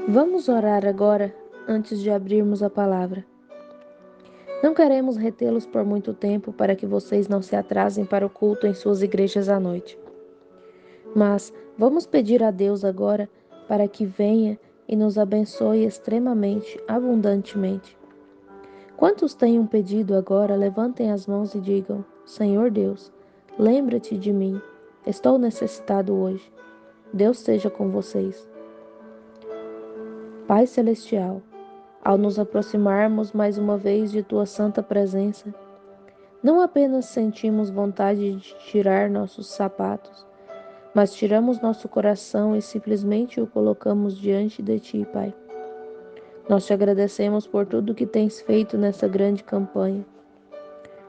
Vamos orar agora, antes de abrirmos a palavra. Não queremos retê-los por muito tempo para que vocês não se atrasem para o culto em suas igrejas à noite. Mas vamos pedir a Deus agora para que venha e nos abençoe extremamente, abundantemente. Quantos têm um pedido agora, levantem as mãos e digam: Senhor Deus, lembra-te de mim. Estou necessitado hoje. Deus seja com vocês. Pai Celestial, ao nos aproximarmos mais uma vez de Tua santa presença, não apenas sentimos vontade de tirar nossos sapatos, mas tiramos nosso coração e simplesmente o colocamos diante de Ti, Pai. Nós te agradecemos por tudo que tens feito nessa grande campanha.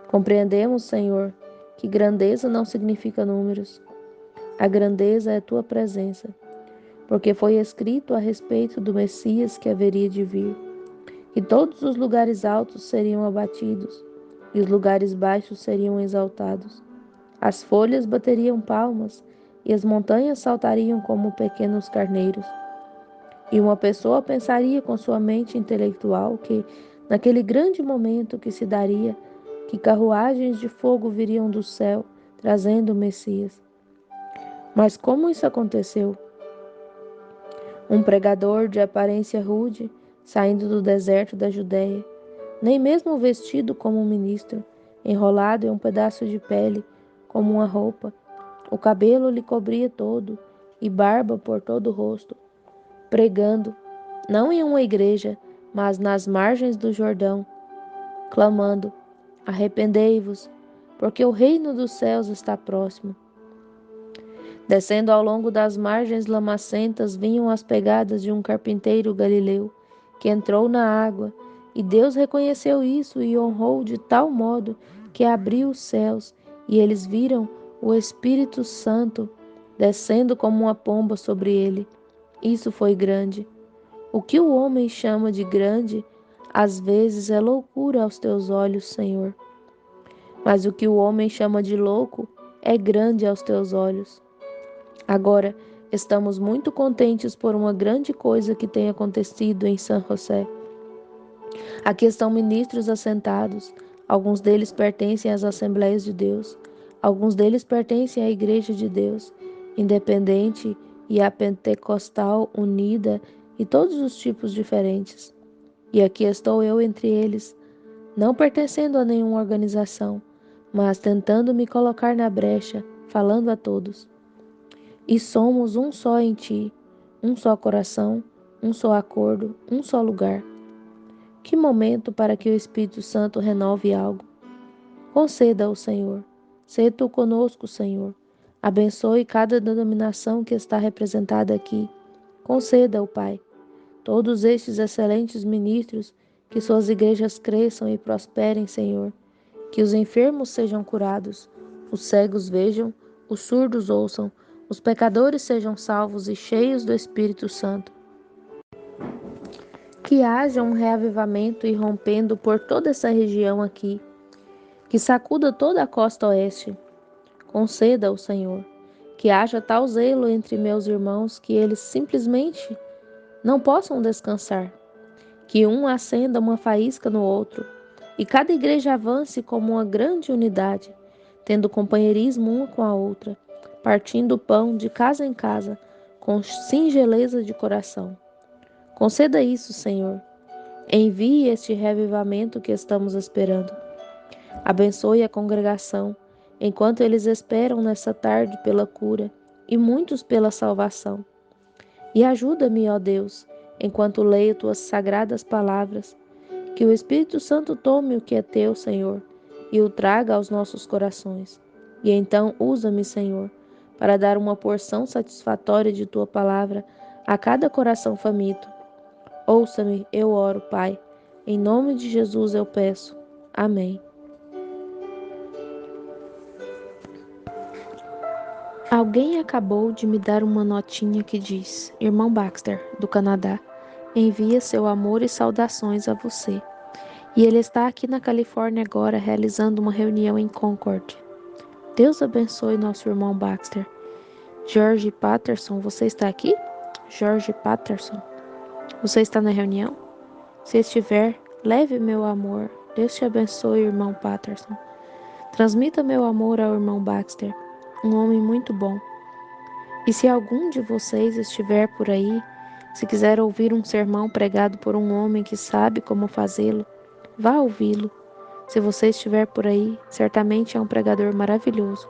Compreendemos, Senhor, que grandeza não significa números. A grandeza é Tua presença, porque foi escrito a respeito do Messias que haveria de vir. E todos os lugares altos seriam abatidos, e os lugares baixos seriam exaltados. As folhas bateriam palmas, e as montanhas saltariam como pequenos carneiros. E uma pessoa pensaria com sua mente intelectual que, naquele grande momento que se daria, que carruagens de fogo viriam do céu, trazendo o Messias. Mas como isso aconteceu? Um pregador de aparência rude, saindo do deserto da Judéia, nem mesmo vestido como um ministro, enrolado em um pedaço de pele, como uma roupa, o cabelo lhe cobria todo, e barba por todo o rosto, pregando, não em uma igreja, mas nas margens do Jordão, clamando: Arrependei-vos, porque o reino dos céus está próximo. Descendo ao longo das margens lamacentas vinham as pegadas de um carpinteiro galileu, que entrou na água, e Deus reconheceu isso e honrou de tal modo que abriu os céus, e eles viram o Espírito Santo descendo como uma pomba sobre ele. Isso foi grande. O que o homem chama de grande, às vezes é loucura aos teus olhos, Senhor. Mas o que o homem chama de louco é grande aos teus olhos. Agora, estamos muito contentes por uma grande coisa que tem acontecido em San José. Aqui estão ministros assentados, alguns deles pertencem às Assembleias de Deus, alguns deles pertencem à Igreja de Deus, independente e à Pentecostal unida e todos os tipos diferentes. E aqui estou eu entre eles, não pertencendo a nenhuma organização, mas tentando me colocar na brecha, falando a todos. E somos um só em Ti, um só coração, um só acordo, um só lugar. Que momento para que o Espírito Santo renove algo. Conceda-o, Senhor. Sê Tu conosco, Senhor. Abençoe cada denominação que está representada aqui. Conceda-o, Pai. Todos estes excelentes ministros, que suas igrejas cresçam e prosperem, Senhor. Que os enfermos sejam curados, os cegos vejam, os surdos ouçam, os pecadores sejam salvos e cheios do Espírito Santo. Que haja um reavivamento irrompendo por toda essa região aqui, que sacuda toda a costa oeste. Conceda-o, Senhor, que haja tal zelo entre meus irmãos que eles simplesmente não possam descansar, que um acenda uma faísca no outro, e cada igreja avance como uma grande unidade, tendo companheirismo uma com a outra, partindo o pão de casa em casa, com singeleza de coração. Conceda isso, Senhor. Envie este reavivamento que estamos esperando. Abençoe a congregação, enquanto eles esperam nessa tarde pela cura e muitos pela salvação. E ajuda-me, ó Deus, enquanto leio tuas sagradas palavras, que o Espírito Santo tome o que é teu, Senhor, e o traga aos nossos corações. E então usa-me, Senhor, para dar uma porção satisfatória de tua palavra a cada coração faminto. Ouça-me, eu oro, Pai. Em nome de Jesus eu peço. Amém. Alguém acabou de me dar uma notinha que diz: Irmão Baxter, do Canadá, envia seu amor e saudações a você. E ele está aqui na Califórnia agora realizando uma reunião em Concord. Deus abençoe nosso irmão Baxter. George Patterson, você está aqui? George Patterson. Você está na reunião? Se estiver, leve meu amor. Deus te abençoe, irmão Patterson. Transmita meu amor ao irmão Baxter, um homem muito bom. E se algum de vocês estiver por aí, se quiser ouvir um sermão pregado por um homem que sabe como fazê-lo, vá ouvi-lo. Se você estiver por aí, certamente é um pregador maravilhoso.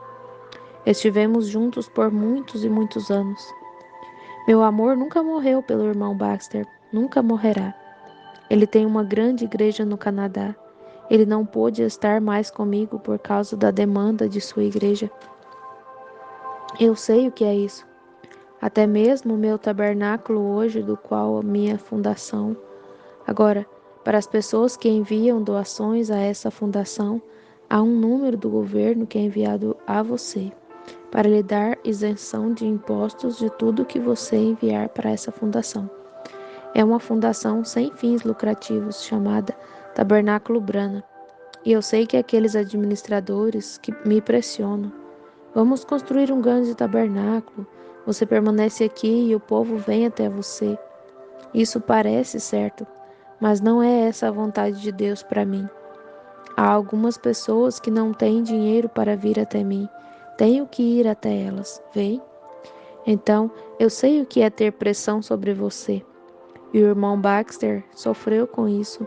Estivemos juntos por muitos e muitos anos. Meu amor nunca morreu pelo irmão Baxter, nunca morrerá. Ele tem uma grande igreja no Canadá. Ele não pôde estar mais comigo por causa da demanda de sua igreja. Eu sei o que é isso. Até mesmo o meu tabernáculo hoje, do qual a minha fundação. Agora, para as pessoas que enviam doações a essa fundação, há um número do governo que é enviado a você, para lhe dar isenção de impostos de tudo que você enviar para essa fundação. É uma fundação sem fins lucrativos chamada Tabernáculo Brana. E eu sei que aqueles administradores que me pressionam. Vamos construir um grande tabernáculo. Você permanece aqui e o povo vem até você. Isso parece certo, mas não é essa a vontade de Deus para mim. Há algumas pessoas que não têm dinheiro para vir até mim. Tenho que ir até elas, vem? Então, eu sei o que é ter pressão sobre você. E o irmão Baxter sofreu com isso.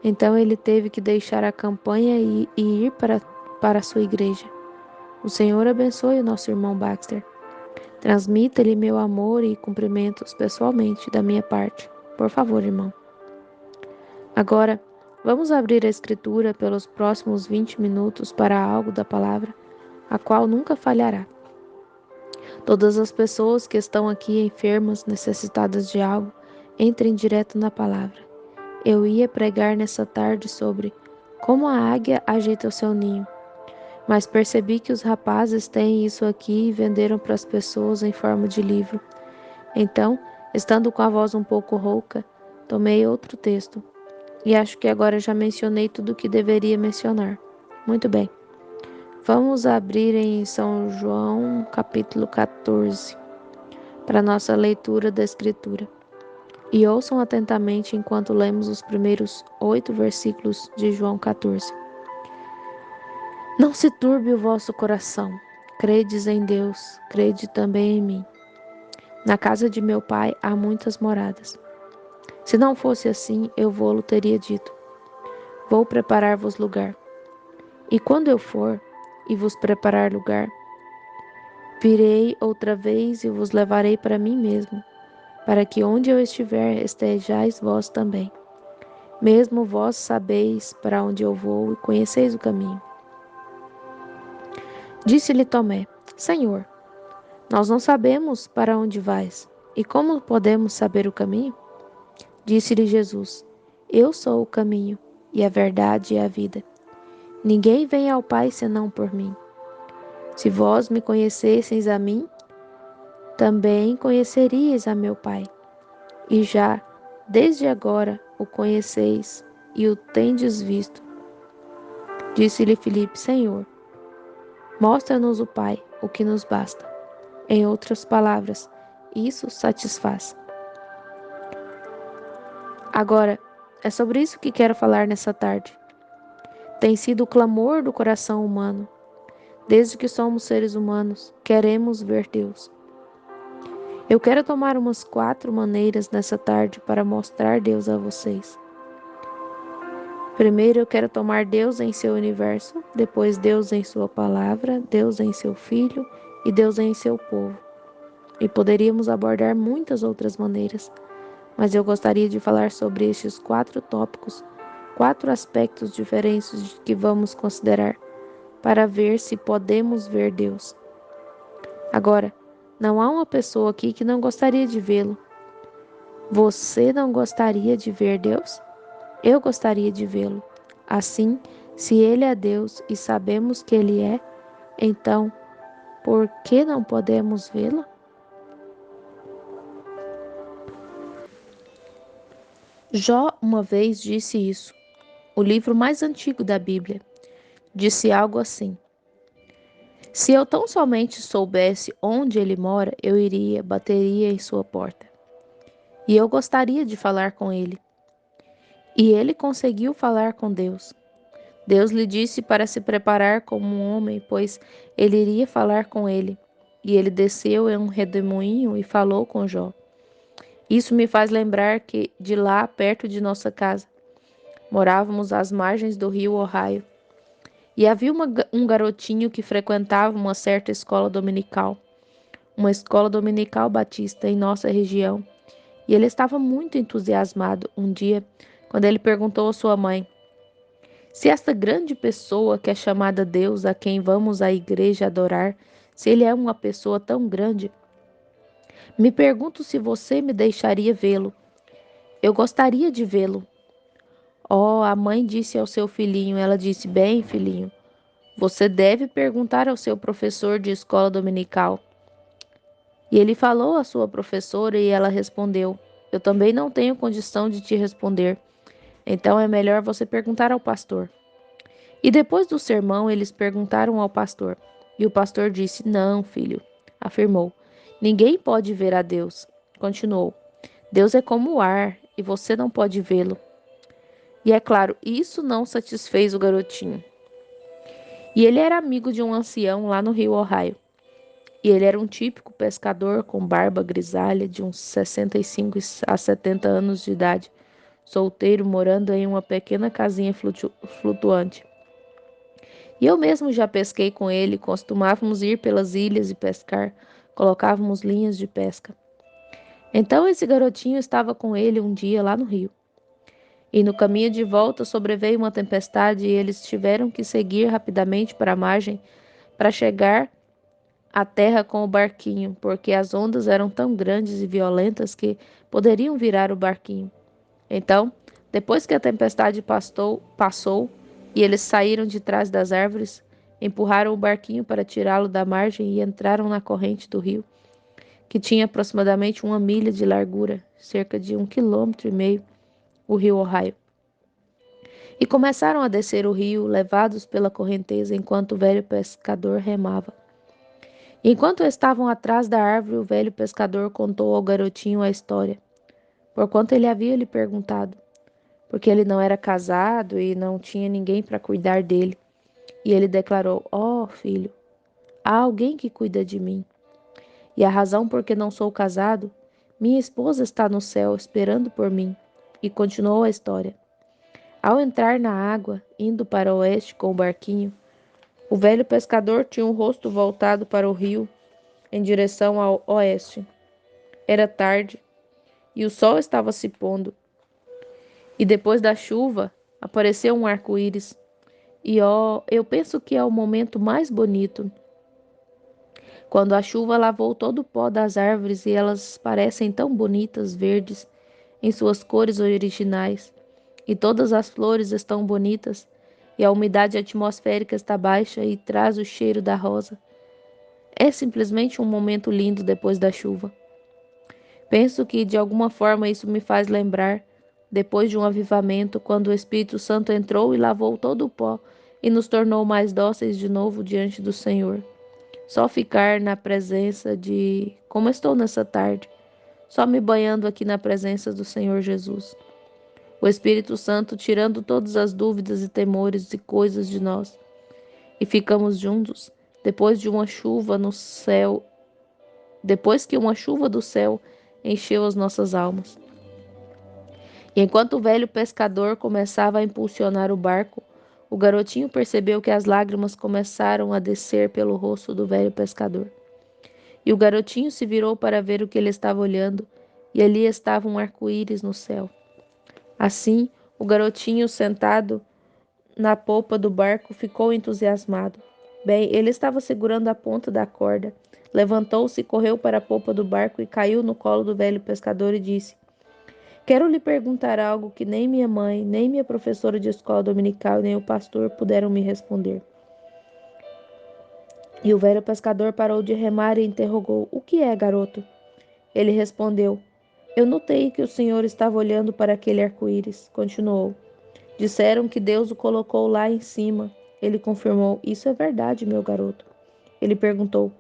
Então ele teve que deixar a campanha e ir para a sua igreja. O Senhor abençoe o nosso irmão Baxter. Transmita-lhe meu amor e cumprimentos pessoalmente da minha parte. Por favor, irmão. Agora, vamos abrir a Escritura pelos próximos 20 minutos para algo da palavra, a qual nunca falhará. Todas as pessoas que estão aqui enfermas, necessitadas de algo, entrem direto na palavra. Eu ia pregar nessa tarde sobre como a águia ajeita o seu ninho, mas percebi que os rapazes têm isso aqui e venderam para as pessoas em forma de livro. Então, estando com a voz um pouco rouca, tomei outro texto. E acho que agora já mencionei tudo o que deveria mencionar. Muito bem. Vamos abrir em São João, capítulo 14, para nossa leitura da Escritura. E ouçam atentamente enquanto lemos os primeiros 8 versículos de João 14. Não se turbe o vosso coração. Credes em Deus, crede também em mim. Na casa de meu pai há muitas moradas. Se não fosse assim, eu vô-lo teria dito: vou preparar-vos lugar. E quando eu for e vos preparar lugar, virei outra vez e vos levarei para mim mesmo, para que onde eu estiver estejais vós também. Mesmo vós sabeis para onde eu vou e conheceis o caminho. Disse-lhe Tomé: Senhor, nós não sabemos para onde vais, e como podemos saber o caminho? Disse-lhe Jesus: Eu sou o caminho, e a verdade e a vida. Ninguém vem ao Pai senão por mim. Se vós me conhecesseis a mim, também conheceríeis a meu Pai. E já, desde agora, o conheceis e o tendes visto. Disse-lhe Filipe: Senhor, mostra-nos o Pai, o que nos basta. Em outras palavras, isso satisfaz. Agora, é sobre isso que quero falar nessa tarde. Tem sido o clamor do coração humano. Desde que somos seres humanos, queremos ver Deus. Eu quero tomar umas 4 maneiras nessa tarde para mostrar Deus a vocês. Primeiro, eu quero tomar Deus em seu universo, depois Deus em sua palavra, Deus em seu filho e Deus em seu povo. E poderíamos abordar muitas outras maneiras, mas eu gostaria de falar sobre estes 4 tópicos, 4 aspectos diferentes que vamos considerar, para ver se podemos ver Deus. Agora, não há uma pessoa aqui que não gostaria de vê-lo. Você não gostaria de ver Deus? Eu gostaria de vê-lo. Assim, se Ele é Deus e sabemos que Ele é, então, por que não podemos vê-lo? Jó uma vez disse isso. O livro mais antigo da Bíblia disse algo assim: se eu tão somente soubesse onde ele mora, eu iria, bateria em sua porta e eu gostaria de falar com ele. E ele conseguiu falar com Deus. Deus lhe disse para se preparar como um homem, pois ele iria falar com ele. E ele desceu em um redemoinho e falou com Jó. Isso me faz lembrar que de lá, perto de nossa casa, morávamos às margens do rio Ohio. E havia um garotinho que frequentava uma certa escola dominical, uma escola dominical batista em nossa região. E ele estava muito entusiasmado um dia, quando ele perguntou à sua mãe: se esta grande pessoa que é chamada Deus, a quem vamos à igreja adorar, se ele é uma pessoa tão grande, me pergunto se você me deixaria vê-lo. Eu gostaria de vê-lo. Oh, a mãe disse ao seu filhinho, ela disse: bem, filhinho, você deve perguntar ao seu professor de escola dominical. E ele falou à sua professora e ela respondeu: eu também não tenho condição de te responder. Então é melhor você perguntar ao pastor. E depois do sermão, eles perguntaram ao pastor. E o pastor disse: não, filho, afirmou. Ninguém pode ver a Deus. Continuou: Deus é como o ar e você não pode vê-lo. E é claro, isso não satisfez o garotinho. E ele era amigo de um ancião lá no rio Ohio. E ele era um típico pescador com barba grisalha de uns 65 a 70 anos de idade, solteiro, morando em uma pequena casinha flutuante. E eu mesmo já pesquei com ele, costumávamos ir pelas ilhas e pescar, colocávamos linhas de pesca. Então esse garotinho estava com ele um dia lá no rio. E no caminho de volta sobreveio uma tempestade e eles tiveram que seguir rapidamente para a margem para chegar à terra com o barquinho, porque as ondas eram tão grandes e violentas que poderiam virar o barquinho. Então, depois que a tempestade passou e eles saíram de trás das árvores, empurraram o barquinho para tirá-lo da margem e entraram na corrente do rio, que tinha aproximadamente 1 milha de largura, cerca de 1,5 km, o rio Ohio. E começaram a descer o rio, levados pela correnteza, enquanto o velho pescador remava. Enquanto estavam atrás da árvore, o velho pescador contou ao garotinho a história, porquanto ele havia lhe perguntado, porque ele não era casado e não tinha ninguém para cuidar dele. E ele declarou: ó, filho, há alguém que cuida de mim. E a razão por que não sou casado, minha esposa está no céu esperando por mim. E continuou a história. Ao entrar na água, indo para o oeste com o barquinho, o velho pescador tinha o rosto voltado para o rio, em direção ao oeste. Era tarde e o sol estava se pondo. E depois da chuva, apareceu um arco-íris. E ó, eu penso que é o momento mais bonito, quando a chuva lavou todo o pó das árvores e elas parecem tão bonitas, verdes, em suas cores originais, e todas as flores estão bonitas, e a umidade atmosférica está baixa e traz o cheiro da rosa. É simplesmente um momento lindo depois da chuva. Penso que de alguma forma isso me faz lembrar, depois de um avivamento, quando o Espírito Santo entrou e lavou todo o pó e nos tornou mais dóceis de novo diante do Senhor. Só ficar na presença de, como estou nessa tarde, só me banhando aqui na presença do Senhor Jesus. O Espírito Santo tirando todas as dúvidas e temores e coisas de nós. E ficamos juntos depois de uma chuva no céu, depois que uma chuva do céu encheu as nossas almas. E enquanto o velho pescador começava a impulsionar o barco, o garotinho percebeu que as lágrimas começaram a descer pelo rosto do velho pescador. E o garotinho se virou para ver o que ele estava olhando, e ali estava um arco-íris no céu. Assim, o garotinho, sentado na polpa do barco, ficou entusiasmado. Bem, ele estava segurando a ponta da corda. Levantou-se, correu para a polpa do barco e caiu no colo do velho pescador e disse: quero lhe perguntar algo que nem minha mãe, nem minha professora de escola dominical, nem o pastor puderam me responder. E o velho pescador parou de remar e interrogou: o que é, garoto? Ele respondeu: eu notei que o senhor estava olhando para aquele arco-íris. Continuou: disseram que Deus o colocou lá em cima. Ele confirmou: isso é verdade, meu garoto. Ele perguntou: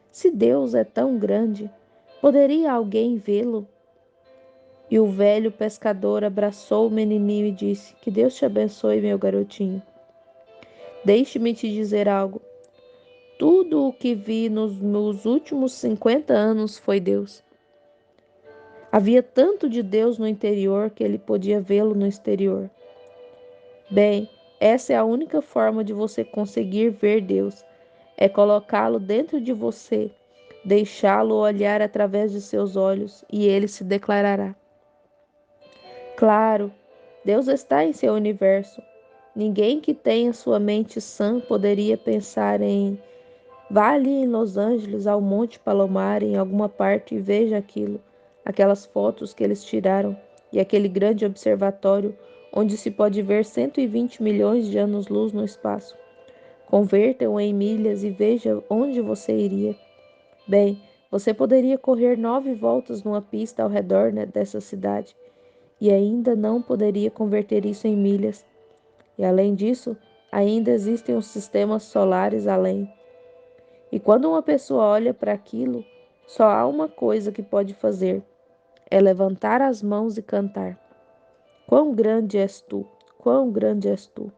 se Deus é tão grande, poderia alguém vê-lo? E o velho pescador abraçou o menininho e disse: Que Deus te abençoe, meu garotinho. Deixe-me te dizer algo. Tudo o que vi nos meus últimos 50 anos foi Deus. Havia tanto de Deus no interior que ele podia vê-lo no exterior. Bem, essa é a única forma de você conseguir ver Deus. É colocá-lo dentro de você, deixá-lo olhar através de seus olhos e ele se declarará. Claro, Deus está em seu universo. Ninguém que tenha sua mente sã poderia pensar em vá ali em Los Angeles, ao Monte Palomar, em alguma parte e veja aquilo, aquelas fotos que eles tiraram e aquele grande observatório onde se pode ver 120 milhões de anos-luz no espaço. Converta-o em milhas e veja onde você iria. Bem, você poderia correr 9 voltas numa pista ao redor, né, dessa cidade e ainda não poderia converter isso em milhas. E além disso, ainda existem os sistemas solares além. E quando uma pessoa olha para aquilo, só há uma coisa que pode fazer: é levantar as mãos e cantar. Quão grande és tu! Quão grande és tu!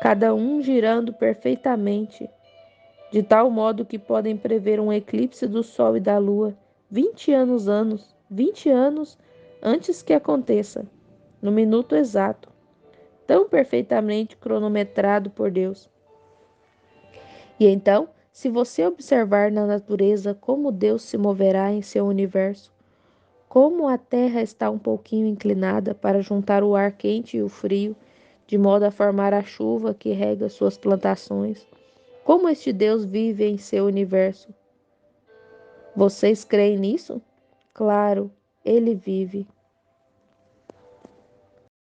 Cada um girando perfeitamente, de tal modo que podem prever um eclipse do Sol e da Lua 20 anos antes que aconteça, no minuto exato, tão perfeitamente cronometrado por Deus. E então, se você observar na natureza como Deus se moverá em seu universo, como a Terra está um pouquinho inclinada para juntar o ar quente e o frio, de modo a formar a chuva que rega suas plantações, como este Deus vive em seu universo. Vocês creem nisso? Claro, ele vive.